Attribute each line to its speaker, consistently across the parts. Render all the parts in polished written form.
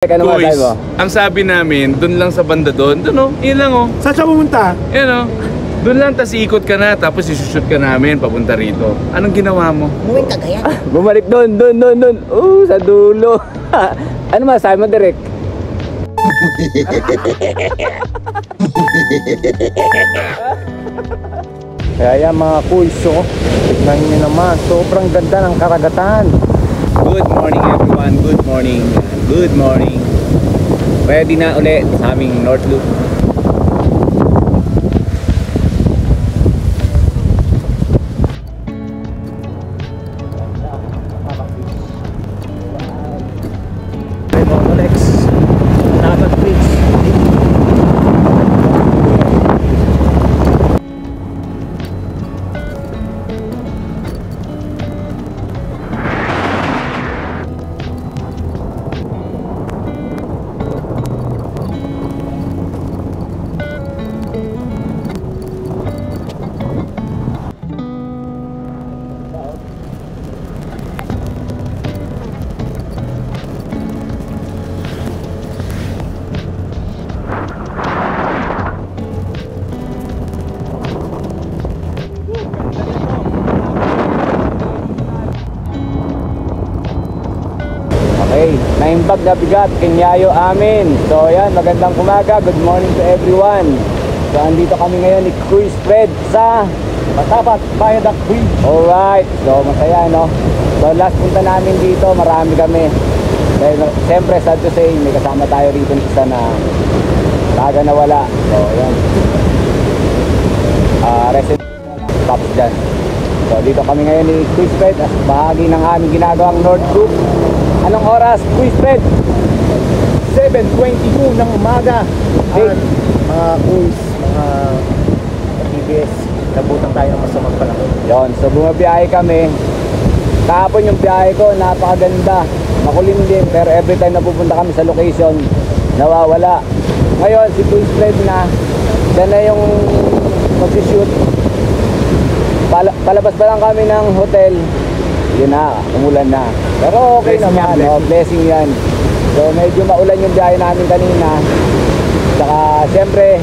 Speaker 1: Ano
Speaker 2: Boys,
Speaker 1: mo?
Speaker 2: ang sabi namin, dun lang sa banda doon, o, yun lang o.
Speaker 3: Saan siya pumunta?
Speaker 2: Yan o. Doon lang, tas ikot ka na, tapos isushoot ka namin papunta rito. Anong ginawa mo?
Speaker 4: Umuwing Cagayan.
Speaker 1: Bumalik doon. Sa dulo. Ano masabi mo, Direk? Kaya yan mga kulso, tignan nyo naman, sobrang ganda ng karagatan.
Speaker 5: Good morning everyone, good morning. Good morning. Pwede na ulit sa aming North Loop.
Speaker 1: Okay, naimbag na bigat, kinyayo amin. So yan, magandang umaga, good morning to everyone. So andito kami ngayon ni Cruise Fred sa Patapat, Bayadak Creek. Alright, so masaya no. So last punta namin dito, marami kami. Dahil siyempre sad to say, may kasama tayo rito ng isa na taga na wala. So yan, resident tapos dyan. So dito kami ngayon ni Cruise Fred as bahagi ng aming ginagawang North Loop. Anong oras, Cruise Fred?
Speaker 3: 7:22 ng umaga.
Speaker 1: Okay.
Speaker 3: Mga quiz, mga TBS, nabutan tayo ng masamang panahon.
Speaker 1: Yon, so bumabiyahe kami. Kahapon yung biyahe ko, napakaganda. Makulim din, pero every time na pupunta kami sa location, nawawala. Ngayon, si Cruise Fred na, siya na yung mag-shoot. Palabas pa lang kami ng hotel. Yun na, umulan na. Pero okay
Speaker 3: Blessing
Speaker 1: naman,
Speaker 3: yan,
Speaker 1: blessing yan. So medyo maulan yung biyahe namin kanina. Saka siyempre,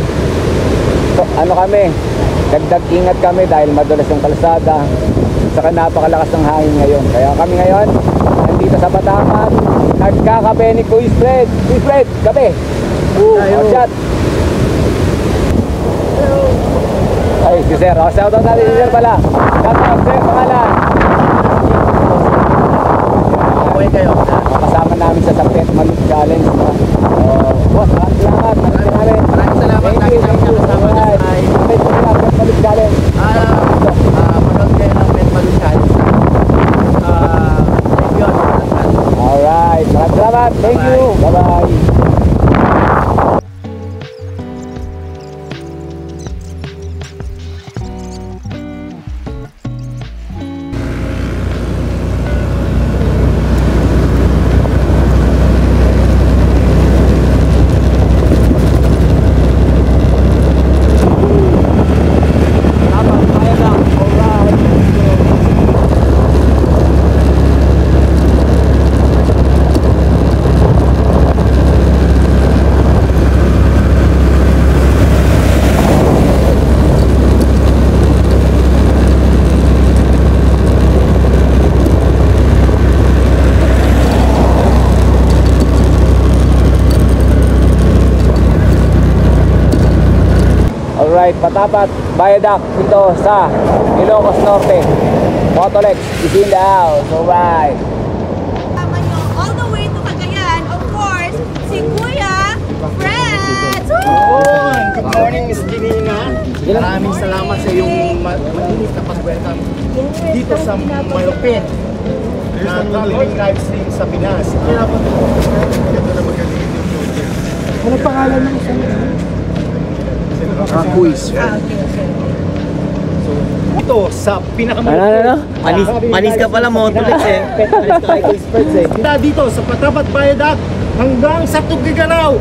Speaker 1: so, ano kami, dagdag ingat kami dahil madulas yung kalsada. Saka napakalakas ng hangin ngayon. Kaya kami ngayon, nandito sa Patapat, nagkakape ni Cruise Fred. Cruise Fred, kape! Shot! Ay, si Sir. Shout out natin si Sir pala. Shout out, Sir, pangalan.
Speaker 3: Okay kayo.
Speaker 1: Kasama namin sa Pet Maluk Challenge. Boss, maraming salamat.
Speaker 4: Maraming salamat.
Speaker 1: Thank you.
Speaker 4: Kasama na sa
Speaker 1: Pet Maluk Challenge.
Speaker 4: manood kayo ng Pet Maluk Challenge. Yun.
Speaker 1: Alright. Maraming salamat. Thank you. Bye-bye. Alright, Patapat, Bayadak dito sa Ilocos Norte. Motolex is in the house. Alright.
Speaker 6: Kasama nyo all the way to Cagayan, of course, si Kuya Fred!
Speaker 3: Good morning, Miss Janina. Maraming salamat sa iyong malinis na pag-welcome dito sa malupit na traveling live stream sa Pinas. Ano pangalan ng isang? Quiz. Ito sa
Speaker 1: Ano?
Speaker 4: Panis ka pala, Motolex eh.
Speaker 3: Panis ka kay Quiz Friends eh. Dito sa Patapat Bayadak hanggang sa Tugigaraw.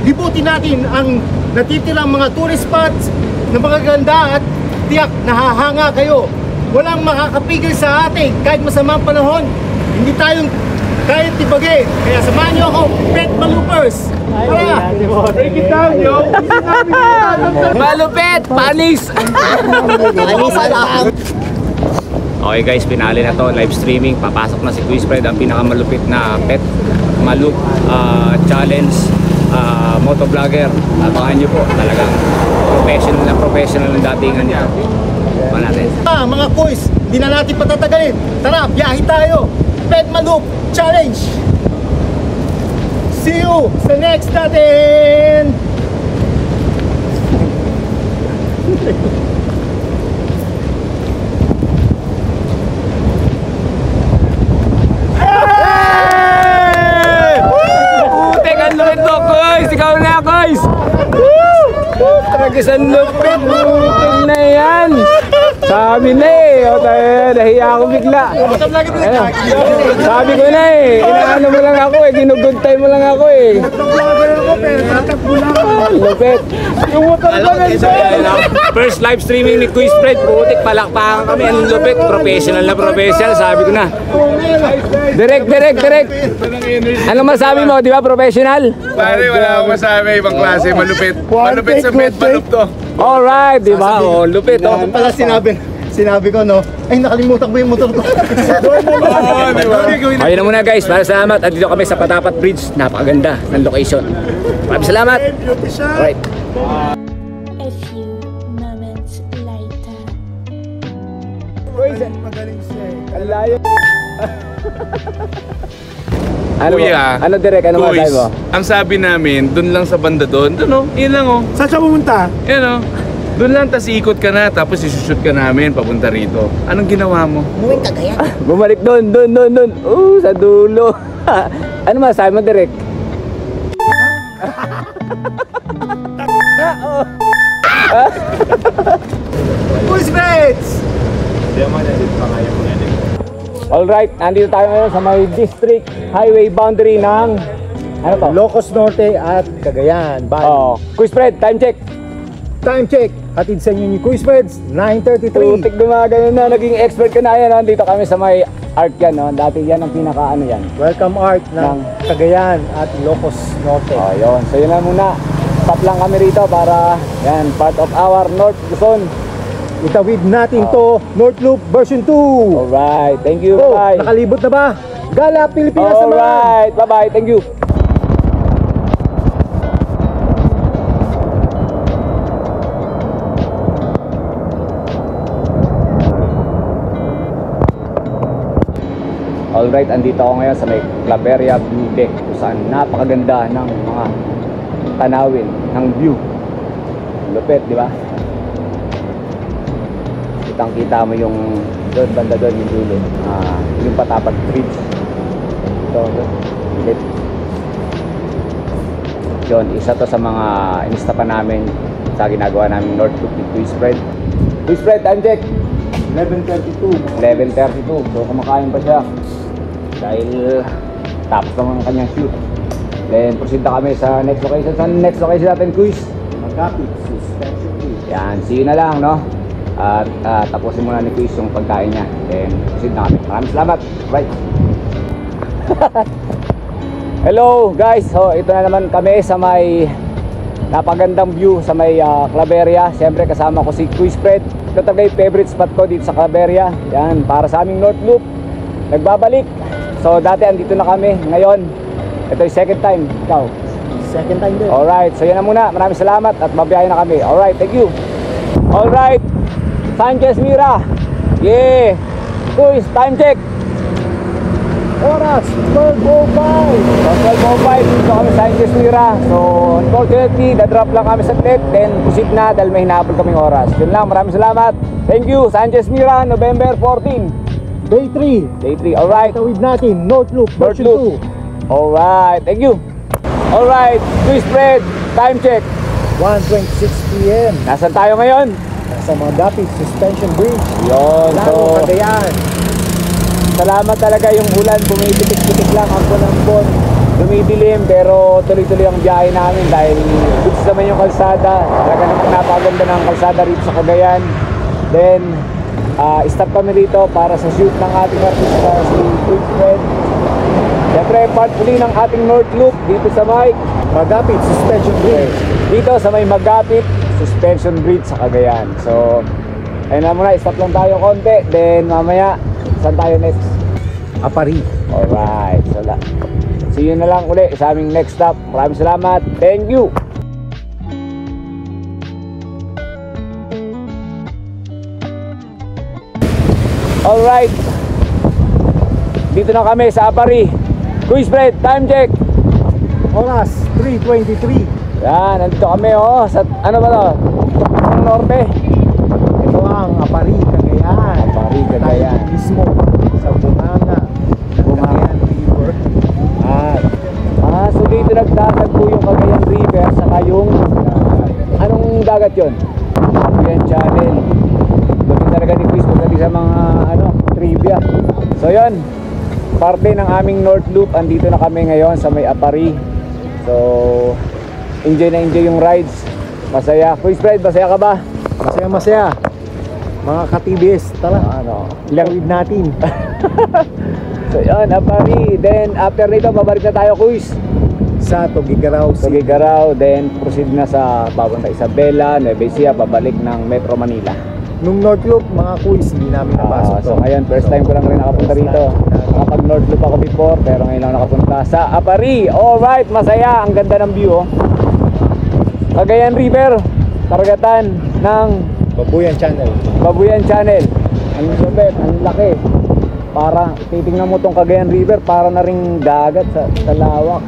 Speaker 3: Libutin natin ang natitirang mga tourist spots na magaganda at tiyak nahahanga kayo. Walang makakapigil sa atin kahit masamang panahon. Hindi tayong kahit tibagin. Kaya samahan niyo ako, Pet Malupers. Tara! Break it down, yo!
Speaker 5: Malupit! Panis! Okay guys, pinali na to, live streaming. Papasok na si Quiz Fred, ang pinakamalupit na pet malup challenge motovlogger. Abangan nyo po, talagang professional ng datingan niya. Abangan natin.
Speaker 3: Mga quiz, hindi na natin patatagalin. Tara, biyahe tayo! Pet Malup Challenge! See you sa next natin!
Speaker 5: Putek, ang lupit mo, Koys! Ikaw na, Koys! Talagang lupit! Putek na yan! Sabi na eh! O tayo, nahiya ako bigla. Sabi ko na eh! Inaano mo lang ako eh! Ginuguntay mo lang ako eh! Lupit! Yung motor ko first live streaming ni Quiz Fred, putik, palakpakan kami. Ang lupit, professional na professional, sabi ko na. Direct! Ano masabi mo, di ba, professional?
Speaker 2: Pare, wala akong masabi. Ibang klase, malupit. Malupit sa pet, malup to.
Speaker 5: Alright, di ba? Oh, lupit, oh.
Speaker 3: Ano pala sinabi ko, no? Ay, nakalimutan ko yung motor ko.
Speaker 2: Oo, di ba?
Speaker 5: Ayun na muna guys, maraming salamat. At dito kami sa Patapat Bridge, napakaganda ng location. Maraming salamat. Alright.
Speaker 7: A few moments later.
Speaker 1: Ang layo. Ano
Speaker 2: Kuya,
Speaker 1: Ano direct? Ano
Speaker 2: Kuis,
Speaker 1: masabi mo?
Speaker 2: ang sabi namin, dun lang sa banda doon. Doon oh, yun lang oh.
Speaker 3: Saan siya pumunta?
Speaker 2: Yan oh. Doon lang, tas ikot ka na, tapos isushoot ka namin papunta rito. Anong ginawa mo?
Speaker 1: Bumalik doon. Sa dulo. Ano masabi mo direct?
Speaker 3: Quiz Friends!
Speaker 1: Alright, nandito tayo ngayon sa may district highway boundary ng ano to?
Speaker 3: Ilocos Norte at Cagayan. Bali.
Speaker 1: Oh, Quiz Fred, time check.
Speaker 3: Time check. Hatid sa inyo ni Quiz Friends, 9:33.
Speaker 1: Tutik gumagano na, naging expert ka na yan. Nandito kami sa may art yan, no? Dati yan ang pinaka ano yan.
Speaker 3: Welcome Art ng Cagayan at Ilocos Norte.
Speaker 1: Oh, yun. So yun na muna. Stop lang kami rito para yan, part of our North Luzon.
Speaker 3: Itawid natin to North Loop version 2.
Speaker 1: Alright, thank you.
Speaker 3: Oh,
Speaker 1: Bye.
Speaker 3: nakalibot na ba? Gala Pilipinas naman.
Speaker 1: Alright, bye-bye. Thank you. Alright, andito ako ngayon sa may Claveria View Deck kung saan napakaganda ng mga tanawin, ng view. Lupit, di ba? Kitang-kita mo yung doon, banda doon, yung dulo. Yung Patapat Bridge. Ito, ulit. Yun, isa to sa mga inistapan namin sa ginagawa namin North Loop ni Quiz Fred. Quiz Fred, time check! 11:32. So kumakain pa siya dahil tapos naman ang kanyang shoot. Then proceed na kami sa next location. Sa next location natin, Quiz?
Speaker 3: Magkapit, suspension bridge.
Speaker 1: Yan, see you na lang, no? At tapusin muna ni Quiz yung pagkain niya. Then proceed na kami. Maraming salamat. Right. Hello guys, so ito na naman kami sa may napagandang view sa may Claveria. Siyempre kasama ko si Quiz Fred. Ito talaga yung favorite spot ko dito sa Claveria. Yan, para sa aming North Loop. Nagbabalik. So dati andito na kami. Ngayon, ito yung second time. Ikaw?
Speaker 3: Second time din.
Speaker 1: Alright, so yan na muna. Maraming salamat at mabiyahe na kami. Alright, thank you. Alright, Sanchez Mira. Yeah. Quiz, time check.
Speaker 3: Oras, 12:05.
Speaker 1: 12:05 dito kami sa Sanchez Mira. So unfortunately, dadrop lang kami sa clip. Then proceed na dahil may hinahabol kaming oras. Yun lang, maraming salamat. Thank you, Sanchez Mira, November 14.
Speaker 3: Day 3.
Speaker 1: Day 3, alright.
Speaker 3: Itawid natin, North Loop
Speaker 1: North
Speaker 3: version
Speaker 1: Loop. Alright, thank you. Alright, Quiz Fred, time check.
Speaker 3: 1:26 PM.
Speaker 1: Nasaan tayo ngayon?
Speaker 3: Sa Magapit Suspension Bridge.
Speaker 1: Yun, so
Speaker 3: Lalo Cagayan.
Speaker 1: salamat talaga yung ulan, bumibitik-bitik lang, ampon-ampon, dumidilim, pero tuloy-tuloy ang biyahe namin dahil goods naman yung kalsada. Talaga namang napaganda ng kalsada rito sa Cagayan. Then Stop kami rito para sa shoot ng ating artista si Quick Fred. Siyempre, part uli ng ating North Loop dito sa may
Speaker 3: Magapit, suspension bridge.
Speaker 1: dito sa may Magapit Suspension Bridge sa Cagayan. So, ayun na muna, stop lang tayo konti. Then mamaya, saan tayo next?
Speaker 3: Apari.
Speaker 1: Alright, so see you na lang uli sa aming next stop. Maraming salamat. Thank you. Alright, dito na kami sa Apari. Quiz Fred, time check.
Speaker 3: Oras, 3:23.
Speaker 1: Yan, nandito kami oh. Sa, ano ba to? Ang norte.
Speaker 3: Ito ang Apari, Cagayan.
Speaker 1: Apari, Cagayan.
Speaker 3: Tayo mismo sa Bunganga. Cagayan River.
Speaker 1: So dito nagtatagpo yung Cagayan River saka yung anong dagat yon? Cagayan Channel. Doon talaga ni Quiz pagdating sa mga trivia. So yon, parte ng aming North Loop. Andito na kami ngayon sa may Apari. So enjoy na enjoy yung rides. Masaya. Quiz Fred, masaya ka ba?
Speaker 3: Masaya. Mga ka-TBS, tala. Ilawid natin.
Speaker 1: So yun, Apari. Then after nito, babalik na tayo Quiz
Speaker 3: Sa Tugigaraw
Speaker 1: sa
Speaker 3: City.
Speaker 1: Gigaraw. Then proceed na sa Babanta Isabela, Nueva Ecija, pabalik ng Metro Manila.
Speaker 3: Nung North Loop, mga quiz, hindi namin napasok to.
Speaker 1: So ngayon, first time ko lang rin nakapunta rito. Nakapag North Loop ako before, pero ngayon lang nakapunta sa Apari. Alright, masaya. Ang ganda ng view oh. Cagayan River, karagatan ng
Speaker 3: Babuyan Channel.
Speaker 1: Babuyan Channel. Ang lupit, ang laki. Para titingnan mo tong Cagayan River, para na ring dagat sa lawak.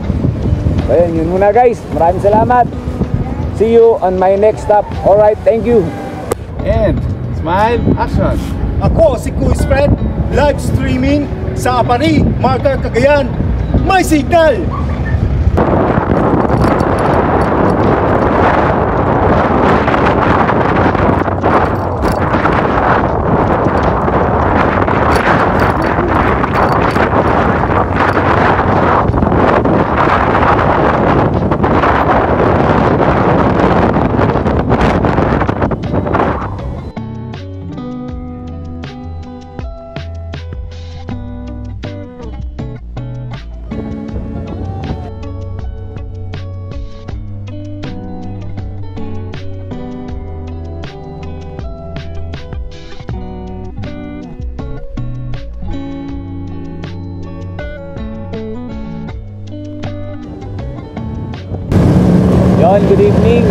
Speaker 1: So yun muna guys. Maraming salamat. See you on my next stop. Alright, thank you.
Speaker 2: And smile, action.
Speaker 3: Ako si Quiz Fred, live streaming sa Apari, Marta, Cagayan. May signal!
Speaker 1: Yon, good evening.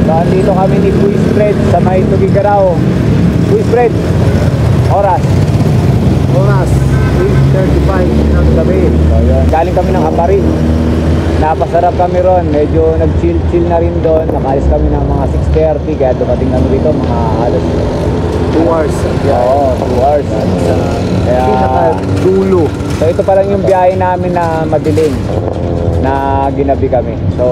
Speaker 1: So, andito kami ni Quiz Fred sa may Tugigaraw. Quiz Fred, oras.
Speaker 3: Oras, 8:35 ng gabi.
Speaker 1: So, yun. Galing kami ng Apari. Napasarap kami ron. Medyo nag-chill na rin doon. Nakalis kami ng mga 6:30. Kaya dumating kami dito mga halos
Speaker 3: 2 hours.
Speaker 1: Oo, 2 hours. Kaya,
Speaker 3: Pinaka-dulo.
Speaker 1: so ito pa lang yung biyahe namin na madilim na ginabi kami. So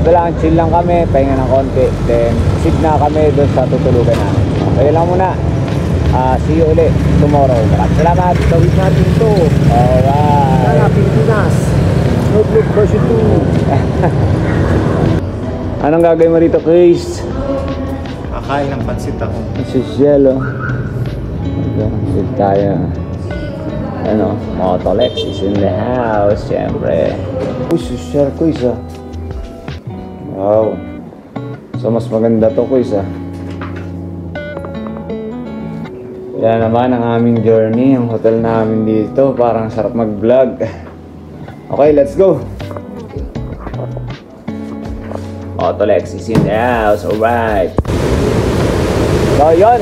Speaker 1: ito lang, chill lang kami, pahinga ng konti, then sit na kami doon sa tutulugan namin. So yun lang muna. See you ulit tomorrow. Maraming salamat.
Speaker 3: Gawin natin to.
Speaker 1: Alright.
Speaker 3: Tara, Pilipinas. North Loop version 2.
Speaker 1: Anong gagawin mo rito, Chris?
Speaker 3: Kakain ng pansit ako.
Speaker 1: Social, oh. Sit tayo. Ano, Motolex is in the house, syempre. Uy, social, Chris, ah. Wow. So, mas maganda to, Chris, ah. Yan naman ang aming journey, ang hotel namin dito. Parang sarap mag-vlog. Okay, let's go. Motolex is in the house, alright. So, yun.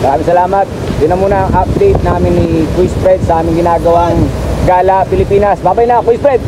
Speaker 1: Maraming salamat. Yun na muna ang update namin ni Quiz Fred sa aming ginagawang Gala Pilipinas. Babay na, Quiz Fred!